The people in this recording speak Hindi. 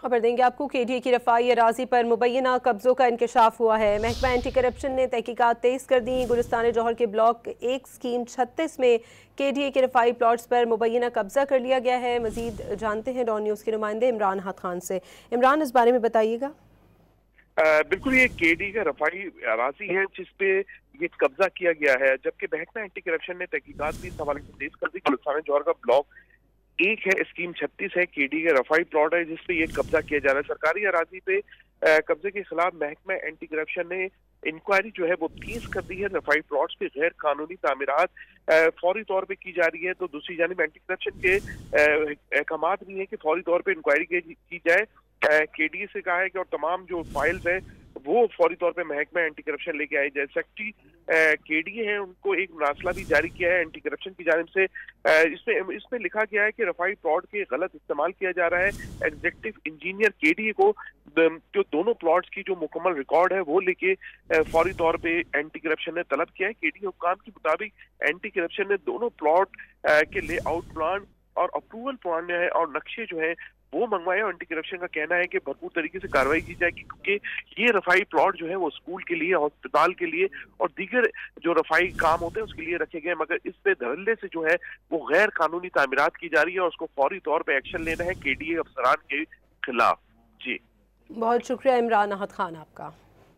खबर देंगे आपको। केडीए की रफाई अराजी पर मुबैना कब्जों का इंकशाफ हुआ है। महकमा एंटी करप्शन ने तहकीकात तेज कर दी। गुलिस्तान जौहर के ब्लॉक 1 स्कीम 36 में केडीए के रफाई प्लॉट्स पर मुबैना कब्जा कर लिया गया है। मजीद जानते हैं डॉन न्यूज़ के नुमाइंदे इमरान हाथ खान से। इमरान, इस बारे में बताइएगा। बिल्कुल, ये केडी का रफाई अराजी है जिसपे ये कब्जा किया गया है, जबकि महकमा एंटी करप्शन ने तहकीकात भी इस हवाले से तेज कर दी। गुलिस्तान जौहर का ब्लॉक 1 है, स्कीम 36 है, केडी का रफाई प्लॉट है जिसपे ये कब्जा किया जा रहा है। सरकारी अराजी पे कब्जे के खिलाफ महकमा एंटी करप्शन ने इंक्वायरी जो है वो तेज कर दी है। रफाई प्लॉट्स पे गैर कानूनी तामीरात फौरी तौर पे की जा रही है, तो दूसरी जानिब एंटी करप्शन के अहकाम भी है कि फौरी तौर पे इंक्वायरी की जाए। केडीए से कहा है कि और तमाम जो फाइल्स है वो फौरी तौर पे महकमा एंटी करप्शन लेके आई जाए। सेक्रेटरी केडीए है, उनको एक मुरासला भी जारी किया है एंटी करप्शन की जानिब से। इसमें लिखा गया है कि रफाई प्लॉट के गलत इस्तेमाल किया जा रहा है। एग्जीक्यूटिव इंजीनियर केडीए को जो दोनों प्लॉट्स की जो मुकम्मल रिकॉर्ड है वो लेके फौरी तौर पे एंटी करप्शन ने तलब किया है। केडीए हुक्काम के मुताबिक एंटी करप्शन ने दोनों प्लॉट के लेआउट प्लान और अप्रूवल प्लान है और नक्शे जो है वो मंगवाए। एंटी करप्शन का कहना है कि भरपूर तरीके से कार्रवाई की जाएगी, क्योंकि ये रफाई प्लॉट जो है वो स्कूल के लिए, अस्पताल के लिए और दीगर जो रफाई काम होते हैं उसके लिए रखे गए, मगर इस पे धड़ल्ले से जो है वो गैर कानूनी तामीरात की जा रही है और उसको फौरी तौर पर एक्शन लेना है केडीए अफसरान के खिलाफ। जी, बहुत शुक्रिया इमरान अहद खान आपका।